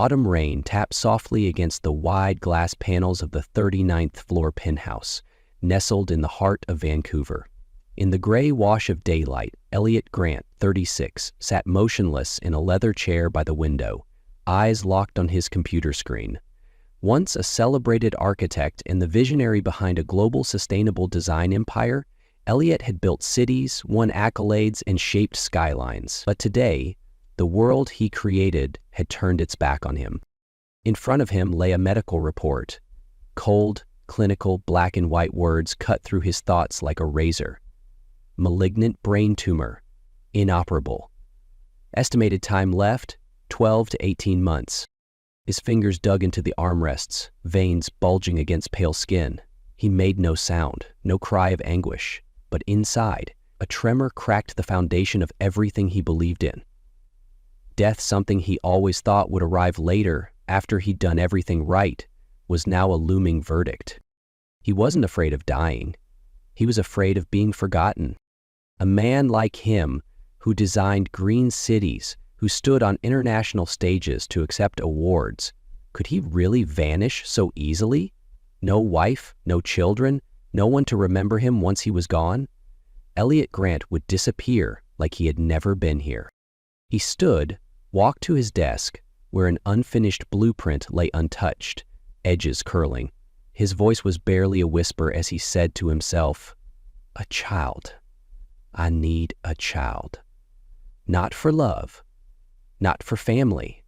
Autumn rain tapped softly against the wide glass panels of the 39th floor penthouse, nestled in the heart of Vancouver. In the gray wash of daylight, Elliot Grant, 36, sat motionless in a leather chair by the window, eyes locked on his computer screen. Once a celebrated architect and the visionary behind a global sustainable design empire, Elliot had built cities, won accolades, and shaped skylines. But today, the world he created had turned its back on him. In front of him lay a medical report. Cold, clinical, black and white words cut through his thoughts like a razor. Malignant brain tumor. Inoperable. Estimated time left, 12 to 18 months. His fingers dug into the armrests, veins bulging against pale skin. He made no sound, no cry of anguish. But inside, a tremor cracked the foundation of everything he believed in. Death, something he always thought would arrive later, after he'd done everything right, was now a looming verdict. He wasn't afraid of dying. He was afraid of being forgotten. A man like him, who designed green cities, who stood on international stages to accept awards, could he really vanish so easily? No wife, no children, no one to remember him once he was gone? Elliot Grant would disappear like he had never been here. He stood, walked to his desk, where an unfinished blueprint lay untouched, edges curling. His voice was barely a whisper as he said to himself, "A child. I need a child. Not for love, not for family,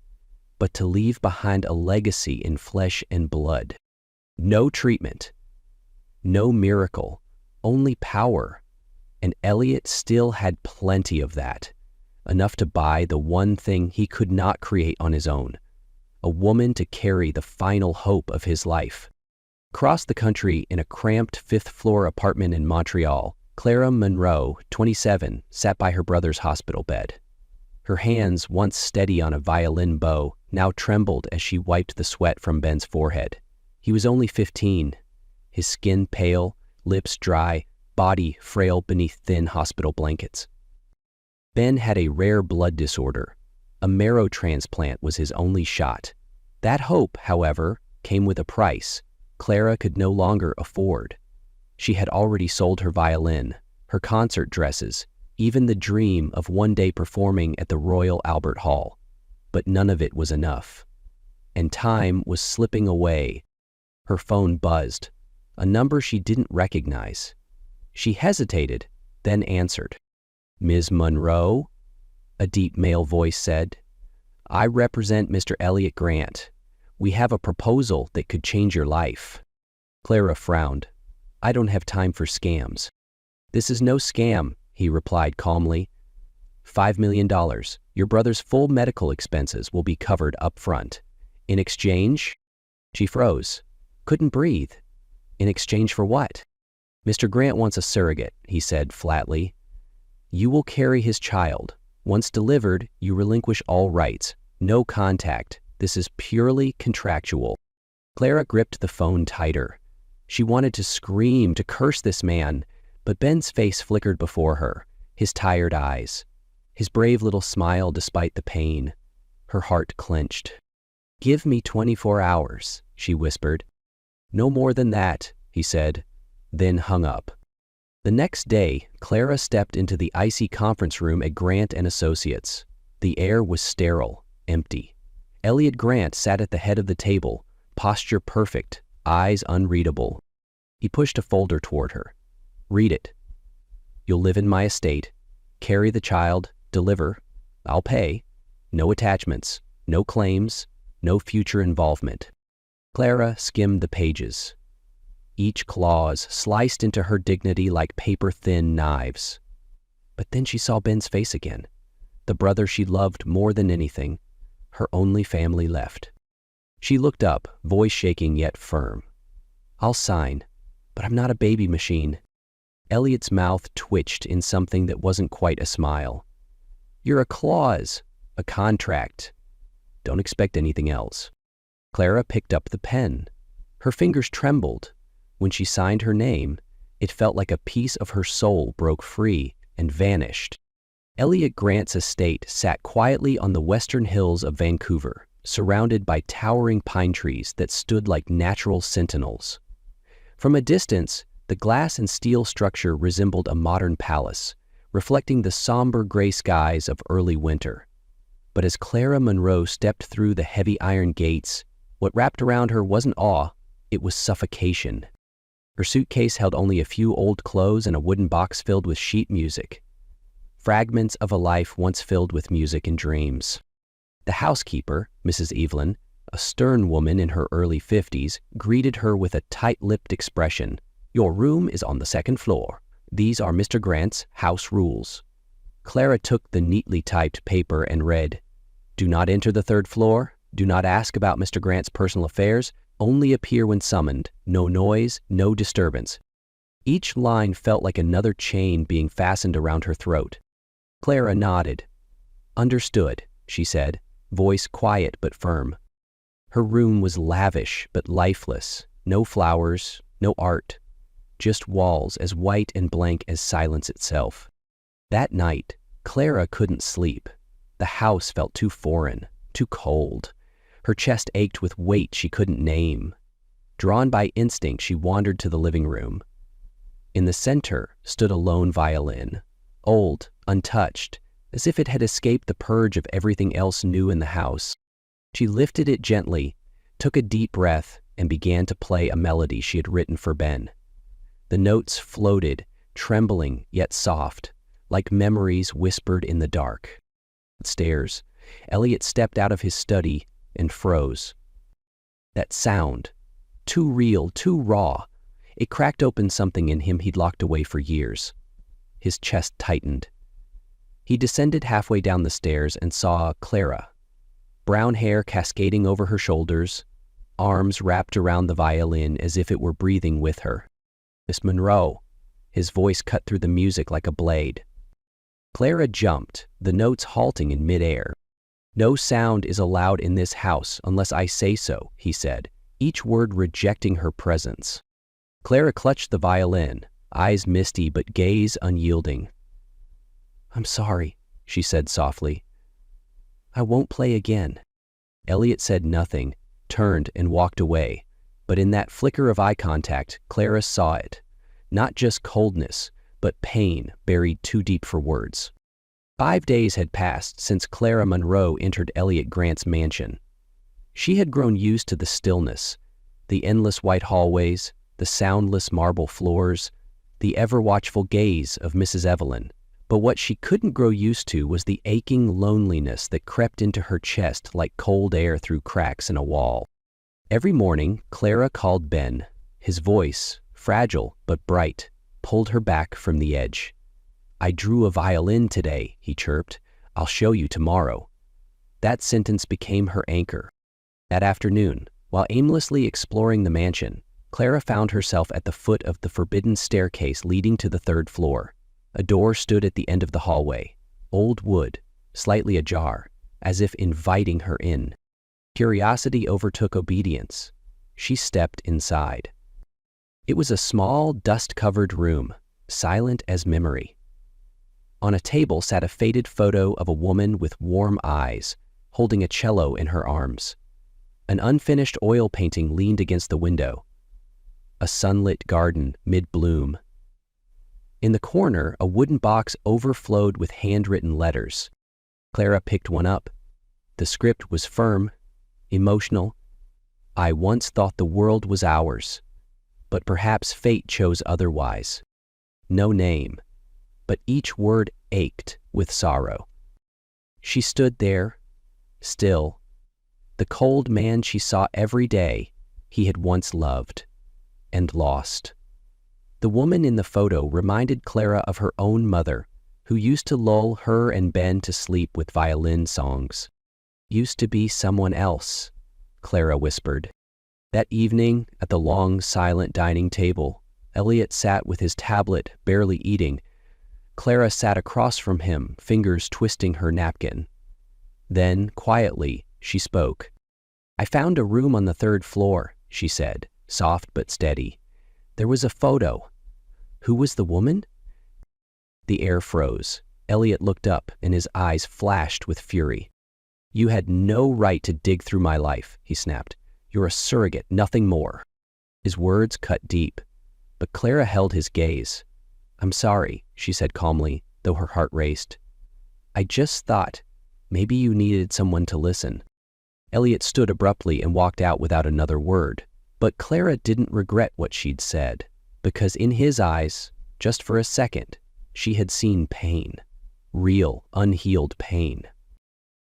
but to leave behind a legacy in flesh and blood. No treatment, no miracle, only power." And Elliot still had plenty of that, enough to buy the one thing he could not create on his own, a woman to carry the final hope of his life. Across the country, in a cramped fifth-floor apartment in Montreal, Clara Monroe, 27, sat by her brother's hospital bed. Her hands, once steady on a violin bow, now trembled as she wiped the sweat from Ben's forehead. He was only 15, his skin pale, lips dry, body frail beneath thin hospital blankets. Ben had a rare blood disorder. A marrow transplant was his only shot. That hope, however, came with a price Clara could no longer afford. She had already sold her violin, her concert dresses, even the dream of one day performing at the Royal Albert Hall. But none of it was enough. And time was slipping away. Her phone buzzed, a number she didn't recognize. She hesitated, then answered. "Ms. Monroe?" a deep male voice said. "I represent Mr. Elliot Grant. We have a proposal that could change your life." Clara frowned. "I don't have time for scams." "This is no scam," he replied calmly. $5 million. Your brother's full medical expenses will be covered up front. In exchange? She froze. Couldn't breathe. In exchange for what? "Mr. Grant wants a surrogate," he said flatly. "You will carry his child. Once delivered, you relinquish all rights. No contact. This is purely contractual." Clara gripped the phone tighter. She wanted to scream, to curse this man, but Ben's face flickered before her, his tired eyes, his brave little smile despite the pain. Her heart clenched. "Give me 24 hours, she whispered. "No more than that," he said, then hung up. The next day, Clara stepped into the icy conference room at Grant & Associates. The air was sterile, empty. Elliot Grant sat at the head of the table, posture perfect, eyes unreadable. He pushed a folder toward her. "Read it. You'll live in my estate, carry the child, deliver. I'll pay. No attachments, no claims, no future involvement." Clara skimmed the pages. Each clause sliced into her dignity like paper-thin knives. But then she saw Ben's face again, the brother she loved more than anything, her only family left. She looked up, voice shaking yet firm. "I'll sign, but I'm not a baby machine." Elliot's mouth twitched in something that wasn't quite a smile. "You're a clause, a contract. Don't expect anything else." Clara picked up the pen. Her fingers trembled. When she signed her name, it felt like a piece of her soul broke free and vanished. Elliot Grant's estate sat quietly on the western hills of Vancouver, surrounded by towering pine trees that stood like natural sentinels. From a distance, the glass and steel structure resembled a modern palace, reflecting the somber gray skies of early winter. But as Clara Monroe stepped through the heavy iron gates, what wrapped around her wasn't awe, it was suffocation. Her suitcase held only a few old clothes and a wooden box filled with sheet music. Fragments of a life once filled with music and dreams. The housekeeper, Mrs. Evelyn, a stern woman in her early 50s, greeted her with a tight-lipped expression. "Your room is on the second floor. These are Mr. Grant's house rules." Clara took the neatly typed paper and read, "Do not enter the third floor. Do not ask about Mr. Grant's personal affairs. Only appear when summoned. No noise, no disturbance." Each line felt like another chain being fastened around her throat. Clara nodded. "Understood," she said, voice quiet but firm. Her room was lavish but lifeless. No flowers, no art, just walls as white and blank as silence itself. That night, Clara couldn't sleep. The house felt too foreign, too cold. Her chest ached with weight she couldn't name. Drawn by instinct, she wandered to the living room. In the center stood a lone violin, old, untouched, as if it had escaped the purge of everything else new in the house. She lifted it gently, took a deep breath, and began to play a melody she had written for Ben. The notes floated, trembling yet soft, like memories whispered in the dark. Upstairs, Elliot stepped out of his study and froze. That sound, too real, too raw, it cracked open something in him he'd locked away for years. His chest tightened. He descended halfway down the stairs and saw Clara, brown hair cascading over her shoulders, arms wrapped around the violin as if it were breathing with her. "Miss Monroe," his voice cut through the music like a blade. Clara jumped, the notes halting in midair. "No sound is allowed in this house unless I say so," he said, each word rejecting her presence. Clara clutched the violin, eyes misty but gaze unyielding. "I'm sorry," she said softly. "I won't play again." Elliot said nothing, turned and walked away, but in that flicker of eye contact, Clara saw it. Not just coldness, but pain buried too deep for words. 5 days had passed since Clara Monroe entered Elliot Grant's mansion. She had grown used to the stillness, the endless white hallways, the soundless marble floors, the ever-watchful gaze of Mrs. Evelyn. But what she couldn't grow used to was the aching loneliness that crept into her chest like cold air through cracks in a wall. Every morning, Clara called Ben. His voice, fragile but bright, pulled her back from the edge. "I drew a violin today," he chirped. "I'll show you tomorrow." That sentence became her anchor. That afternoon, while aimlessly exploring the mansion, Clara found herself at the foot of the forbidden staircase leading to the third floor. A door stood at the end of the hallway, old wood, slightly ajar, as if inviting her in. Curiosity overtook obedience. She stepped inside. It was a small, dust-covered room, silent as memory. On a table sat a faded photo of a woman with warm eyes, holding a cello in her arms. An unfinished oil painting leaned against the window. A sunlit garden mid-bloom. In the corner, a wooden box overflowed with handwritten letters. Clara picked one up. The script was firm, emotional. "I once thought the world was ours, but perhaps fate chose otherwise." No name, but each word ached with sorrow. She stood there, still. The cold man she saw every day, he had once loved and lost. The woman in the photo reminded Clara of her own mother, who used to lull her and Ben to sleep with violin songs. "Used to be someone else," Clara whispered. That evening, at the long, silent dining table, Elliot sat with his tablet, barely eating. Clara sat across from him, fingers twisting her napkin. Then, quietly, she spoke. "I found a room on the third floor," she said, soft but steady. "There was a photo. Who was the woman?" The air froze. Elliot looked up, and his eyes flashed with fury. "You had no right to dig through my life," he snapped. "You're a surrogate, nothing more." His words cut deep, but Clara held his gaze. "I'm sorry," she said calmly, though her heart raced. "I just thought maybe you needed someone to listen." Elliot stood abruptly and walked out without another word. But Clara didn't regret what she'd said, because in his eyes, just for a second, she had seen pain. Real, unhealed pain.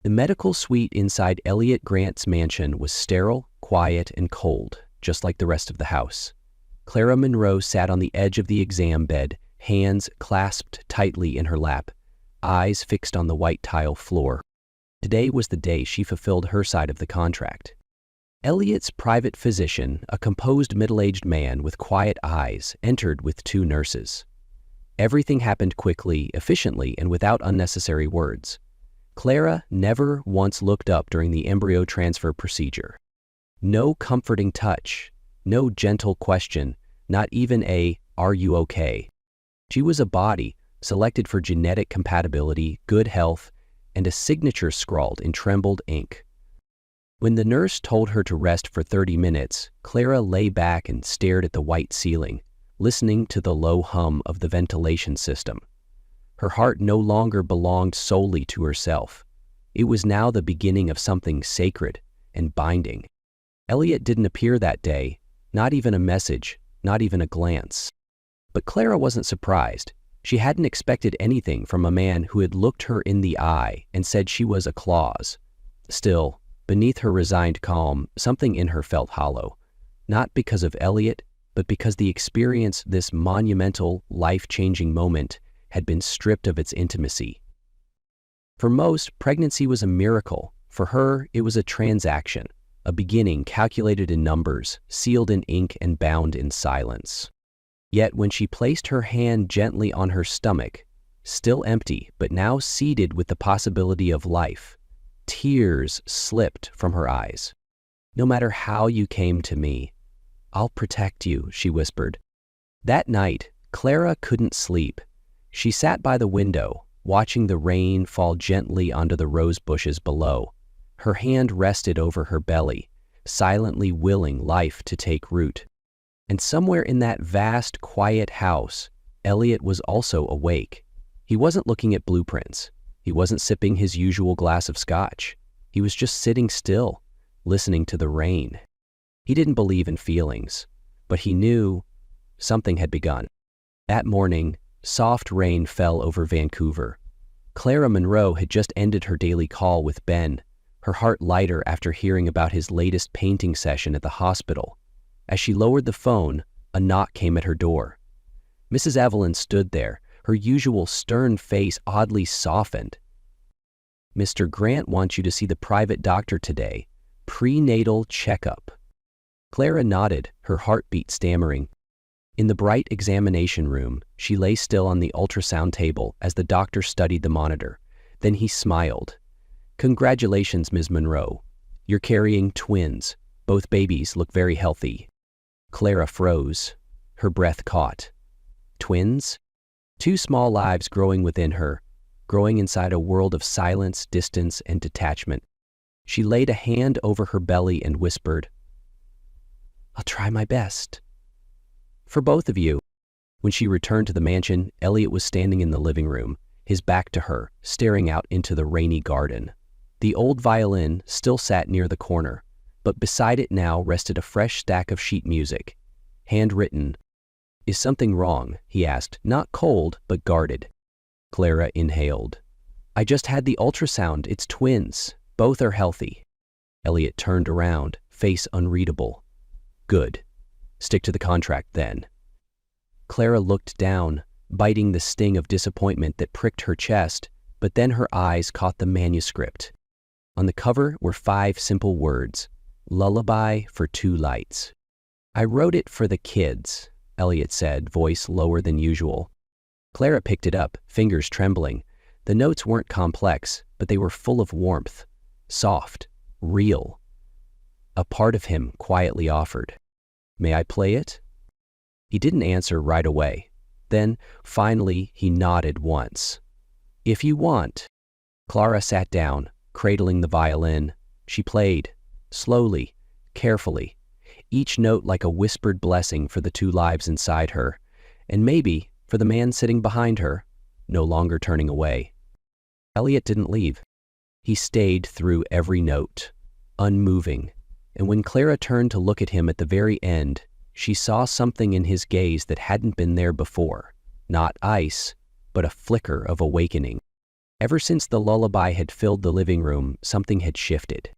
The medical suite inside Elliot Grant's mansion was sterile, quiet, and cold, just like the rest of the house. Clara Monroe sat on the edge of the exam bed, hands clasped tightly in her lap, eyes fixed on the white tile floor. Today was the day she fulfilled her side of the contract. Elliot's private physician, a composed middle-aged man with quiet eyes, entered with 2 nurses. Everything happened quickly, efficiently, and without unnecessary words. Clara never once looked up during the embryo transfer procedure. No comforting touch, no gentle question, not even a "Are you okay?" She was a body selected for genetic compatibility, good health, and a signature scrawled in trembled ink. When the nurse told her to rest for 30 minutes, Clara lay back and stared at the white ceiling, listening to the low hum of the ventilation system. Her heart no longer belonged solely to herself. It was now the beginning of something sacred and binding. Elliot didn't appear that day, not even a message, not even a glance. But Clara wasn't surprised. She hadn't expected anything from a man who had looked her in the eye and said she was a clause. Still, beneath her resigned calm, something in her felt hollow, not because of Elliot, but because the experience, this monumental, life-changing moment, had been stripped of its intimacy. For most, pregnancy was a miracle. For her, it was a transaction, a beginning calculated in numbers, sealed in ink, and bound in silence. Yet when she placed her hand gently on her stomach, still empty, but now seeded with the possibility of life, tears slipped from her eyes. "No matter how you came to me, I'll protect you," she whispered. That night, Clara couldn't sleep. She sat by the window, watching the rain fall gently onto the rose bushes below. Her hand rested over her belly, silently willing life to take root. And somewhere in that vast, quiet house, Elliot was also awake. He wasn't looking at blueprints. He wasn't sipping his usual glass of scotch. He was just sitting still, listening to the rain. He didn't believe in feelings, but he knew something had begun. That morning, soft rain fell over Vancouver. Clara Monroe had just ended her daily call with Ben, her heart lighter after hearing about his latest painting session at the hospital. As she lowered the phone, a knock came at her door. Mrs. Evelyn stood there, her usual stern face oddly softened. "Mr. Grant wants you to see the private doctor today. Prenatal checkup." Clara nodded, her heartbeat stammering. In the bright examination room, she lay still on the ultrasound table as the doctor studied the monitor. Then he smiled. "Congratulations, Ms. Monroe. You're carrying twins. Both babies look very healthy." Clara froze. Her breath caught. Twins? 2 small lives growing within her, growing inside a world of silence, distance, and detachment. She laid a hand over her belly and whispered, "I'll try my best." "For both of you." When she returned to the mansion, Elliot was standing in the living room, his back to her, staring out into the rainy garden. The old violin still sat near the corner, but beside it now rested a fresh stack of sheet music, handwritten. "Is something wrong?" he asked, not cold, but guarded. Clara inhaled. "I just had the ultrasound. It's twins. Both are healthy." Elliot turned around, face unreadable. "Good. Stick to the contract then." Clara looked down, biting the sting of disappointment that pricked her chest, but then her eyes caught the manuscript. On the cover were 5 simple words, "Lullaby for 2 lights." "I wrote it for the kids," Elliot said, voice lower than usual. Clara picked it up, fingers trembling. The notes weren't complex, but they were full of warmth, soft, real. A part of him quietly offered, "May I play it?" He didn't answer right away. Then, finally, he nodded once. "If you want." Clara sat down, cradling the violin. She played, slowly, carefully, each note like a whispered blessing for the two lives inside her, and maybe for the man sitting behind her, no longer turning away. Elliot didn't leave. He stayed through every note, unmoving, and when Clara turned to look at him at the very end, she saw something in his gaze that hadn't been there before. Not ice, but a flicker of awakening. Ever since the lullaby had filled the living room, something had shifted.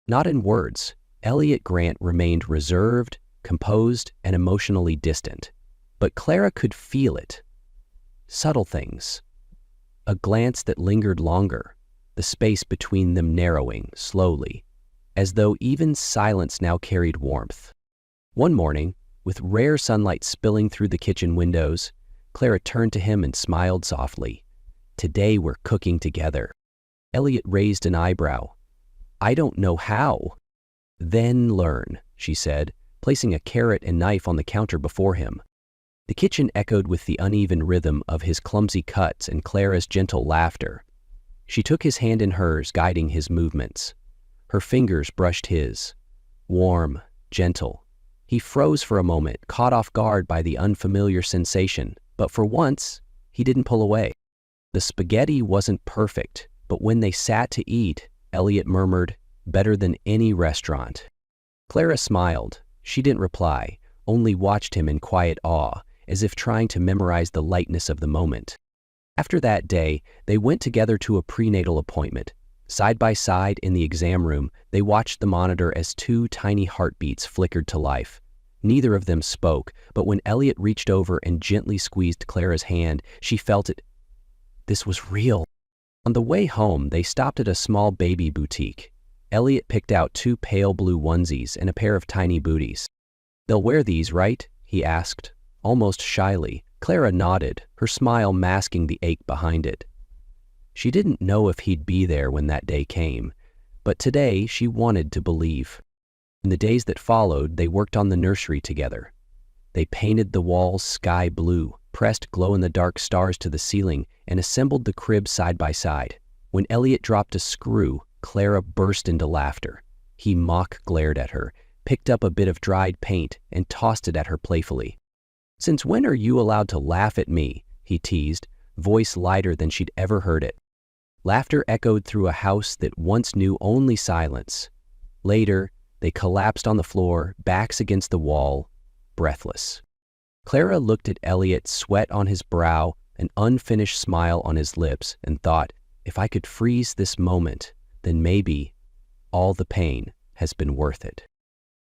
Not in words, Elliot Grant remained reserved, composed, and emotionally distant. But Clara could feel it. Subtle things. A glance that lingered longer, the space between them narrowing slowly, as though even silence now carried warmth. One morning, with rare sunlight spilling through the kitchen windows, Clara turned to him and smiled softly. "Today we're cooking together." Elliot raised an eyebrow. "I don't know how." "Then learn," she said, placing a carrot and knife on the counter before him. The kitchen echoed with the uneven rhythm of his clumsy cuts and Clara's gentle laughter. She took his hand in hers, guiding his movements. Her fingers brushed his. Warm, gentle. He froze for a moment, caught off guard by the unfamiliar sensation, but for once, he didn't pull away. The spaghetti wasn't perfect, but when they sat to eat, Elliot murmured, "Better than any restaurant." Clara smiled. She didn't reply, only watched him in quiet awe, as if trying to memorize the lightness of the moment. After that day, they went together to a prenatal appointment. Side by side in the exam room, they watched the monitor as two tiny heartbeats flickered to life. Neither of them spoke, but when Elliot reached over and gently squeezed Clara's hand, she felt it. This was real. On the way home, they stopped at a small baby boutique. Elliot picked out 2 pale blue onesies and a pair of tiny booties. "They'll wear these, right?" he asked, almost shyly. Clara nodded, her smile masking the ache behind it. She didn't know if he'd be there when that day came, but today she wanted to believe. In the days that followed, they worked on the nursery together. They painted the walls sky blue, pressed glow-in-the-dark stars to the ceiling, and assembled the crib side by side. When Elliot dropped a screw, Clara burst into laughter. He mock-glared at her, picked up a bit of dried paint, and tossed it at her playfully. "Since when are you allowed to laugh at me?" he teased, voice lighter than she'd ever heard it. Laughter echoed through a house that once knew only silence. Later, they collapsed on the floor, backs against the wall, breathless. Clara looked at Elliot, sweat on his brow, an unfinished smile on his lips, and thought, if I could freeze this moment, then maybe all the pain has been worth it.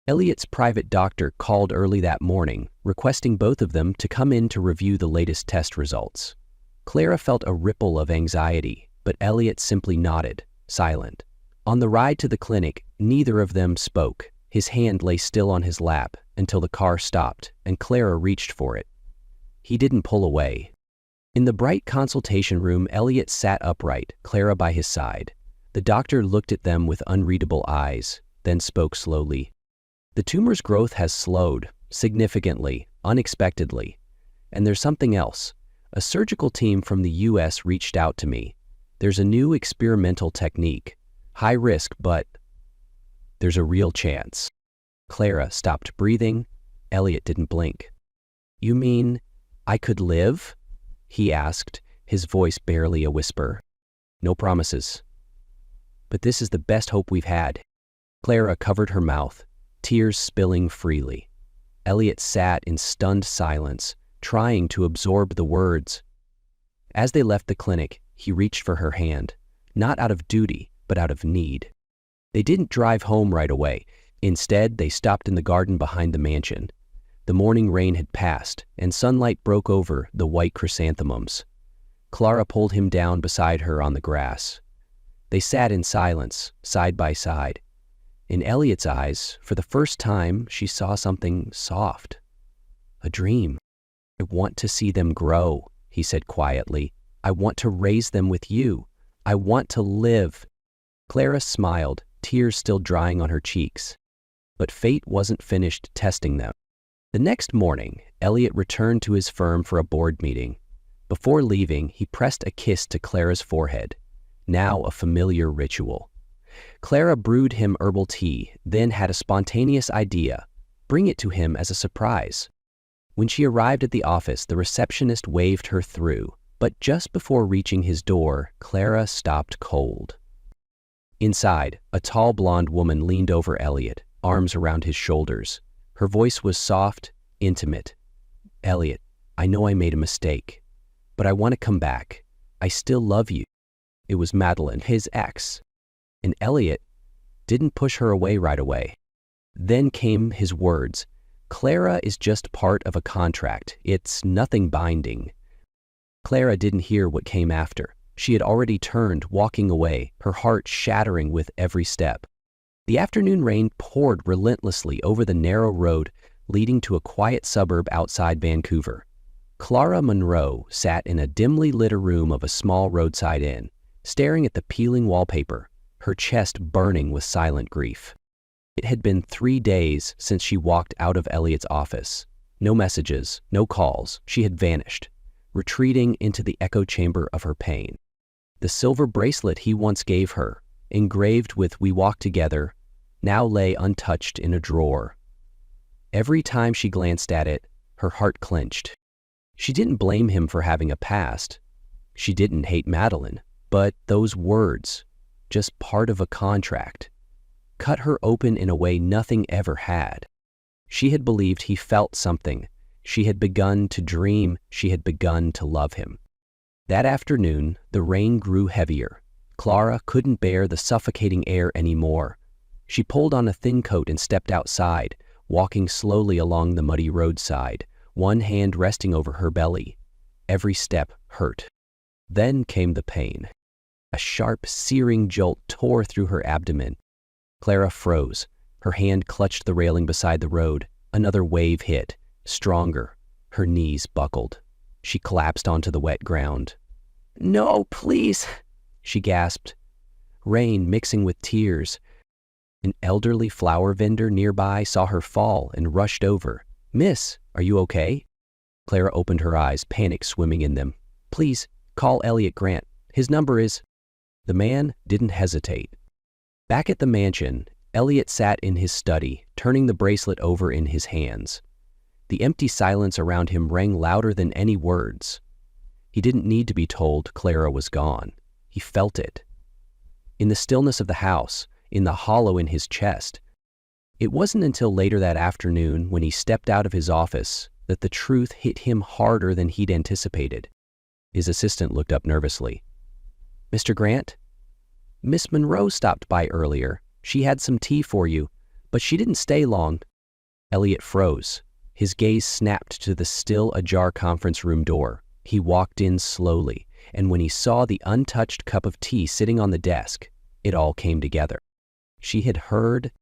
Elliot's private doctor called early that morning, requesting both of them to come in to review the latest test results. Clara felt a ripple of anxiety, but Elliot simply nodded, silent. On the ride to the clinic, neither of them spoke. His hand lay still on his lap until the car stopped and Clara reached for it. He didn't pull away. In the bright consultation room, Elliot sat upright, Clara by his side. The doctor looked at them with unreadable eyes, then spoke slowly. "The tumor's growth has slowed, significantly, unexpectedly. And there's something else. A surgical team from the US reached out to me. There's a new experimental technique. High risk, but there's a real chance." Clara stopped breathing. Elliot didn't blink. "You mean I could live?" he asked, his voice barely a whisper. "No promises. But this is the best hope we've had." Clara covered her mouth, tears spilling freely. Elliot sat in stunned silence, trying to absorb the words. As they left the clinic, he reached for her hand, not out of duty, but out of need. They didn't drive home right away. Instead, they stopped in the garden behind the mansion. The morning rain had passed, and sunlight broke over the white chrysanthemums. Clara pulled him down beside her on the grass. They sat in silence, side by side. In Elliot's eyes, for the first time, she saw something soft. A dream. "I want to see them grow," he said quietly. "I want to raise them with you. I want to live." Clara smiled, tears still drying on her cheeks. But fate wasn't finished testing them. The next morning, Elliot returned to his firm for a board meeting. Before leaving, he pressed a kiss to Clara's forehead, now a familiar ritual. Clara brewed him herbal tea, then had a spontaneous idea: bring it to him as a surprise. When she arrived at the office, the receptionist waved her through, but just before reaching his door, Clara stopped cold. Inside, a tall blonde woman leaned over Elliot, arms around his shoulders. Her voice was soft, intimate. "Elliot, I know I made a mistake, but I want to come back. I still love you." It was Madeline, his ex. And Elliot didn't push her away right away. Then came his words: "Clara is just part of a contract. It's nothing binding." Clara didn't hear what came after. She had already turned, walking away, her heart shattering with every step. The afternoon rain poured relentlessly over the narrow road leading to a quiet suburb outside Vancouver. Clara Monroe sat in a dimly lit room of a small roadside inn, staring at the peeling wallpaper, her chest burning with silent grief. It had been 3 days since she walked out of Elliot's office. No messages, no calls. She had vanished, retreating into the echo chamber of her pain. The silver bracelet he once gave her, engraved with "We Walk Together," now lay untouched in a drawer. Every time she glanced at it, her heart clenched. She didn't blame him for having a past. She didn't hate Madeline, but those words, just part of a contract, cut her open in a way nothing ever had. She had believed he felt something. She had begun to dream. She had begun to love him. That afternoon, the rain grew heavier. Clara couldn't bear the suffocating air anymore. She pulled on a thin coat and stepped outside, walking slowly along the muddy roadside, one hand resting over her belly. Every step hurt. Then came the pain. A sharp, searing jolt tore through her abdomen. Clara froze. Her hand clutched the railing beside the road. Another wave hit, stronger. Her knees buckled. She collapsed onto the wet ground. "No, please," she gasped, rain mixing with tears. An elderly flower vendor nearby saw her fall and rushed over. "Miss, are you okay?" Clara opened her eyes, panic swimming in them. "Please, call Elliot Grant. His number is—" The man didn't hesitate. Back at the mansion, Elliot sat in his study, turning the bracelet over in his hands. The empty silence around him rang louder than any words. He didn't need to be told Clara was gone. He felt it. In the stillness of the house, in the hollow in his chest. It wasn't until later that afternoon, when he stepped out of his office, that the truth hit him harder than he'd anticipated. His assistant looked up nervously. "Mr. Grant? Miss Monroe stopped by earlier. She had some tea for you, but she didn't stay long." Elliot froze. His gaze snapped to the still ajar conference room door. He walked in slowly, and when he saw the untouched cup of tea sitting on the desk, it all came together. She had heard.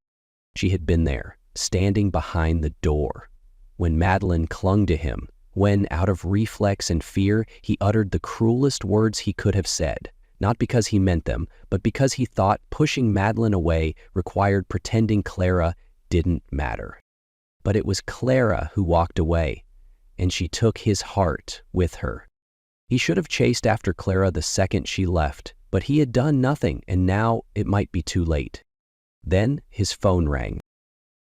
She had been there, standing behind the door. When Madeline clung to him, when, out of reflex and fear, he uttered the cruelest words he could have said, not because he meant them, but because he thought pushing Madeline away required pretending Clara didn't matter. But it was Clara who walked away, and she took his heart with her. He should have chased after Clara the second she left, but he had done nothing, and now it might be too late. Then his phone rang.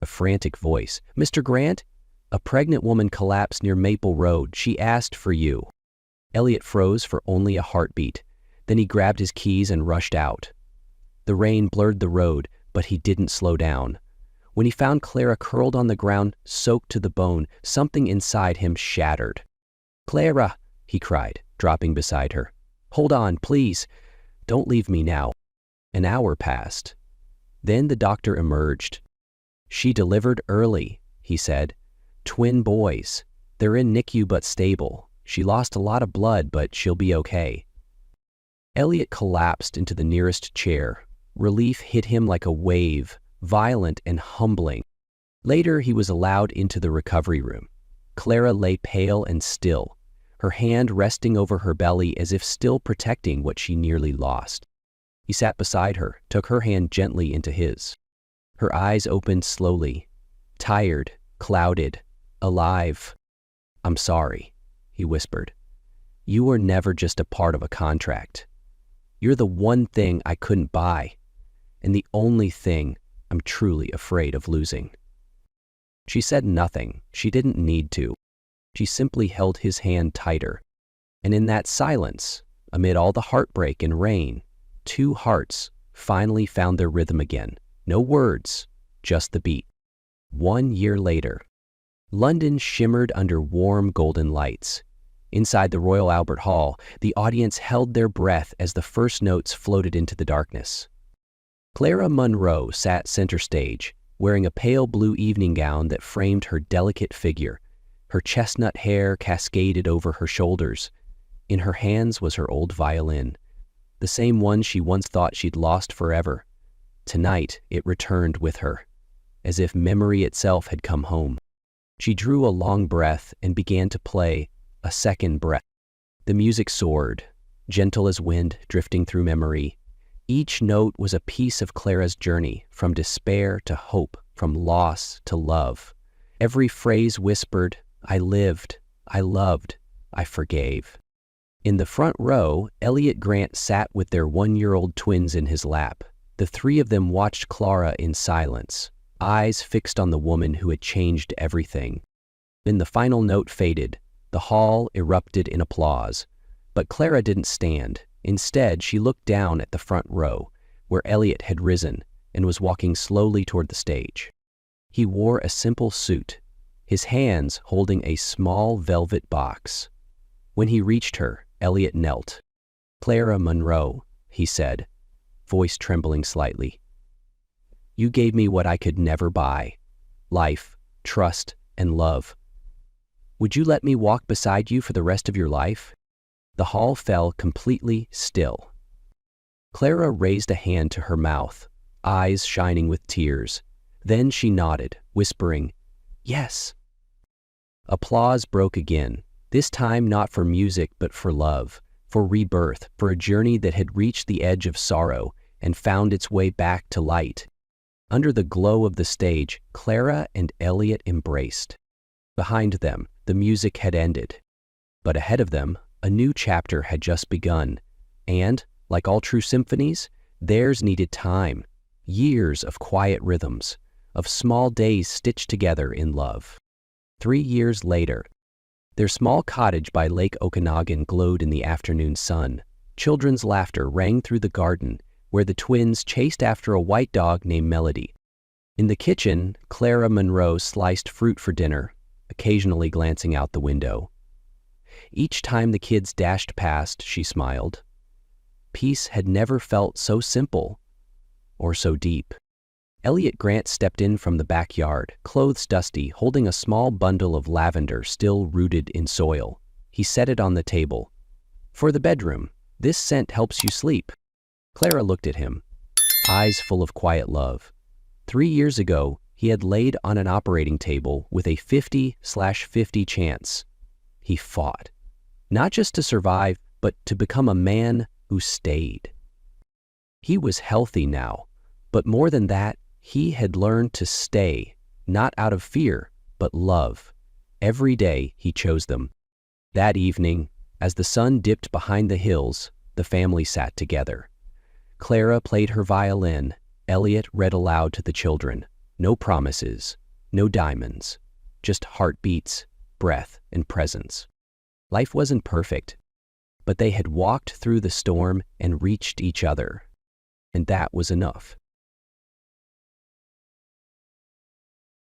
A frantic voice. "Mr. Grant? A pregnant woman collapsed near Maple Road. She asked for you." Elliot froze for only a heartbeat. Then he grabbed his keys and rushed out. The rain blurred the road, but he didn't slow down. When he found Clara curled on the ground, soaked to the bone, something inside him shattered. "Clara!" he cried, dropping beside her. "Hold on, please. Don't leave me now." An hour passed. Then the doctor emerged. "She delivered early," he said. "Twin boys. They're in NICU but stable. She lost a lot of blood, but she'll be okay." Elliot collapsed into the nearest chair. Relief hit him like a wave, violent and humbling. Later, he was allowed into the recovery room. Clara lay pale and still, her hand resting over her belly as if still protecting what she nearly lost. He sat beside her, took her hand gently into his. Her eyes opened slowly, tired, clouded, alive. "I'm sorry," he whispered. "You were never just a part of a contract. You're the one thing I couldn't buy. and the only thing I'm truly afraid of losing." She said nothing. She didn't need to. She simply held his hand tighter. And in that silence, amid all the heartbreak and rain, two hearts finally found their rhythm again. No words, just the beat. 1 year later, London shimmered under warm golden lights. Inside the Royal Albert Hall, the audience held their breath as the first notes floated into the darkness. Clara Munro sat center stage, wearing a pale blue evening gown that framed her delicate figure. Her chestnut hair cascaded over her shoulders. In her hands was her old violin, the same one she once thought she'd lost forever. Tonight, it returned with her, as if memory itself had come home. She drew a long breath and began to play a second breath. The music soared, gentle as wind drifting through memory. Each note was a piece of Clara's journey, from despair to hope, from loss to love. Every phrase whispered, "I lived, I loved, I forgave." In the front row, Elliot Grant sat with their 1-year-old twins in his lap. The three of them watched Clara in silence, eyes fixed on the woman who had changed everything. Then the final note faded. The hall erupted in applause. But Clara didn't stand. Instead, she looked down at the front row, where Elliot had risen and was walking slowly toward the stage. He wore a simple suit, his hands holding a small velvet box. When he reached her, Elliot knelt. "Clara Munro," he said, voice trembling slightly. "You gave me what I could never buy: life, trust, and love. Would you let me walk beside you for the rest of your life?" The hall fell completely still. Clara raised a hand to her mouth, eyes shining with tears. Then she nodded, whispering, "Yes." Applause broke again, this time not for music but for love, for rebirth, for a journey that had reached the edge of sorrow and found its way back to light. Under the glow of the stage, Clara and Elliot embraced. Behind them, the music had ended. But ahead of them, a new chapter had just begun, and, like all true symphonies, theirs needed time, years of quiet rhythms, of small days stitched together in love. 3 years later, their small cottage by Lake Okanagan glowed in the afternoon sun. Children's laughter rang through the garden, where the twins chased after a white dog named Melody. In the kitchen, Clara Munro sliced fruit for dinner, occasionally glancing out the window. Each time the kids dashed past, she smiled. Peace had never felt so simple or so deep. Elliot Grant stepped in from the backyard, clothes dusty, holding a small bundle of lavender still rooted in soil. He set it on the table. "For the bedroom. This scent helps you sleep." Clara looked at him, eyes full of quiet love. 3 years ago, he had laid on an operating table with a 50/50 chance. He fought, not just to survive, but to become a man who stayed. He was healthy now, but more than that, he had learned to stay, not out of fear, but love. Every day he chose them. That evening, as the sun dipped behind the hills, the family sat together. Clara played her violin. Elliot read aloud to the children. No promises, no diamonds, just heartbeats, breath, and presence. Life wasn't perfect, but they had walked through the storm and reached each other. And that was enough.